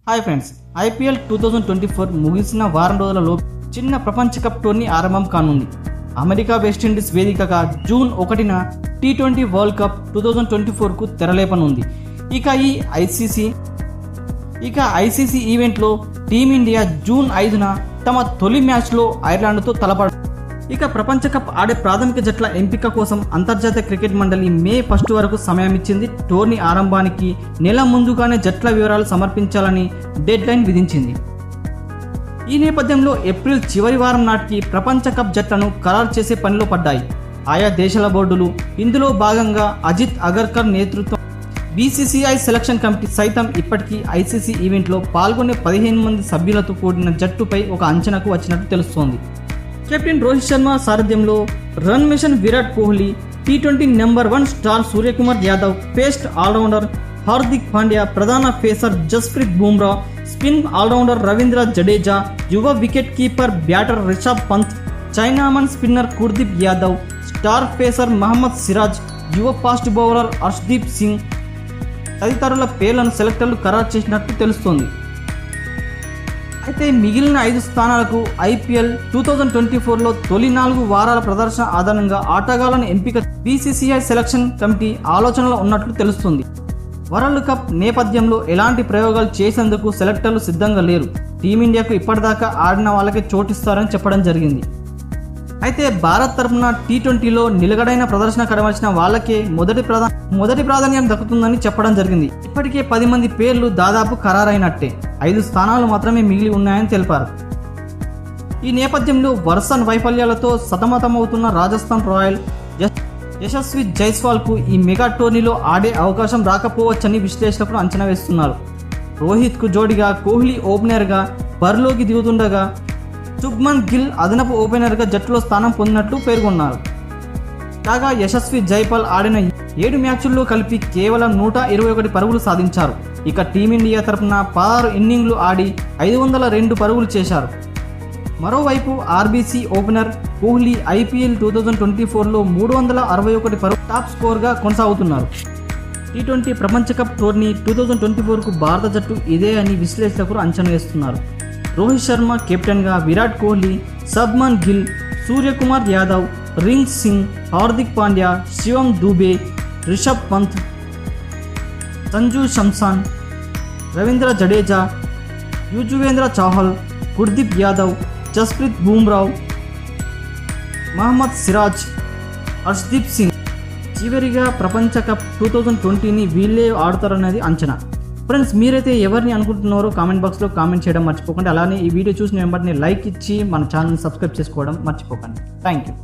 Hi friends, IPL 2024 ముగిసిన వారం రోజులలో చిన్న ప్రపంచ కప్ టోర్నీ ఆరంభం కానుంది. అమెరికా వెస్టిండీస్ వేదికగా జూన్ 1న T20 వరల్డ్ కప్ 2024కు తెరలేపనుంది. ఇక ఐసీసీ ఈవెంట్లో టీమిండియా జూన్ 5న తమ తొలి మ్యాచ్లో ఐర్లాండ్తో తలపడ. ఇక ప్రపంచ కప్ ఆడే ప్రాథమిక జట్ల ఎంపిక కోసం అంతర్జాతీయ క్రికెట్ మండలి మే 1 వరకు సమయం ఇచ్చింది. టోర్నీ ఆరంభానికి నెల ముందుగానే జట్ల వివరాలు సమర్పించాలని డెడ్ లైన్ విధించింది. ఈ నేపథ్యంలో ఏప్రిల్ చివరి వారం నాటికి ప్రపంచ కప్ జట్లను ఖరారు చేసే పనిలో పడ్డాయి ఆయా దేశాల బోర్డులు. ఇందులో భాగంగా అజిత్ అగర్కర్ నేతృత్వం బీసీసీఐ సెలక్షన్ కమిటీ సైతం ఇప్పటికీ ఐసీసీ ఈవెంట్లో పాల్గొనే 15 మంది సభ్యులతో కూడిన జట్టుపై ఒక అంచనాకు వచ్చినట్టు తెలుస్తోంది. కెప్టెన్ రోహిత్ శర్మ సారథ్యంలో run machine Virat Kohli, T20 number 1 star Suryakumar Yadav, pace allrounder Hardik Pandya, ప్రధాన pacer Jasprit Bumrah, spin allrounder Ravindra Jadeja, యువ wicket keeper batter Rishabh Pant, chinaman spinner Kuldeep Yadav, star pacer Mohammed Siraj, యువ ఫాస్ట్ బౌలర్ హర్షదీప్ సింగ్ తదితరుల పేర్లను సెలెక్టర్లు ఖరారు చేసినట్టు తెలుస్తోంది. అయితే మిగిలిన 5 స్థానాలకు ఐపీఎల్ 2024లో తొలి 4 వారాల ప్రదర్శన ఆధారంగా ఆటగాళ్లను ఎంపిక బీసీసీఐ సెలక్షన్ కమిటీ ఆలోచనలో ఉన్నట్లు తెలుస్తుంది. వరల్డ్ కప్ నేపథ్యంలో ఎలాంటి ప్రయోగాలు చేసేందుకు సెలెక్టర్లు సిద్ధంగా లేరు. టీమిండియాకు ఇప్పటిదాకా ఆడిన వాళ్ళకే చోటిస్తారని చెప్పడం జరిగింది. అయితే భారత్ తరఫున T20లో నిలకడైన ప్రదర్శన కనబరిచిన వాళ్ళకే మొదటి ప్రాధాన్యం దక్కుతుందని చెప్పడం జరిగింది. ఇప్పటికే 10 మంది పేర్లు దాదాపు ఖరారైనట్టే. 5 స్థానాలు మాత్రమే మిగిలి ఉన్నాయని తెలిపారు. ఈ నేపథ్యంలో వరుస వైఫల్యాలతో సతమతమవుతున్న రాజస్థాన్ రాయల్ యశస్వి జైస్వాల్కు ఈ మెగా టోర్నీలో ఆడే అవకాశం రాకపోవచ్చని విశ్లేషకులు అంచనా వేస్తున్నారు. రోహిత్కు జోడిగా కోహ్లీ ఓపెనర్గా బరిలోకి దిగుతుండగా శుభ్మన్ గిల్ అదనపు ఓపెనర్గా జట్టులో స్థానం పొందినట్లు పేర్కొన్నారు. కాగా యశస్వి జైపాల్ ఆడిన 7 మ్యాచ్ల్లో కలిపి కేవలం 121 పరుగులు సాధించారు. ఇక టీమిండియా తరఫున 16 ఇన్నింగ్లు ఆడి 502 పరుగులు చేశారు. మరోవైపు ఆర్బీసీ ఓపెనర్ కోహ్లీ ఐపీఎల్ 2024లో 361 పరుగులు టాప్ స్కోర్గా కొనసాగుతున్నారు. T20 ప్రపంచ కప్ టోర్నీ 2024కు భారత జట్టు ఇదే అని విశ్లేషకులు అంచనా వేస్తున్నారు. రోహిత్ శర్మ కెప్టెన్గా, విరాట్ కోహ్లీ, శుభ్మన్ గిల్, సూర్యకుమార్ యాదవ్, రింగ్ సింగ్, హార్దిక్ పాండ్యా, శివం దూబే, రిషబ్ పంత్, సంజు శంసన్, రవీంద్ర జడేజా, యుజ్వేంద్ర చాహల్, కుల్దీప్ యాదవ్, జస్ప్రీత్ బుమ్రా, మహమ్మద్ సిరాజ్, హర్షదీప్ సింగ్. చివరిగా ప్రపంచ కప్ 2020ని వీళ్ళే ఆడతారన్నది అంచనా. ఫ్రెండ్స్, మీరైతే ఎవరిని అనుకుంటున్నారో కామెంట్ బాక్స్లో కామెంట్ చేయడం మర్చిపోకండి. అలానే ఈ వీడియో చూసిన వెంబడిని లైక్ ఇచ్చి మన ఛానల్ని సబ్స్క్రైబ్ చేసుకోవడం మర్చిపోకండి. Thank you.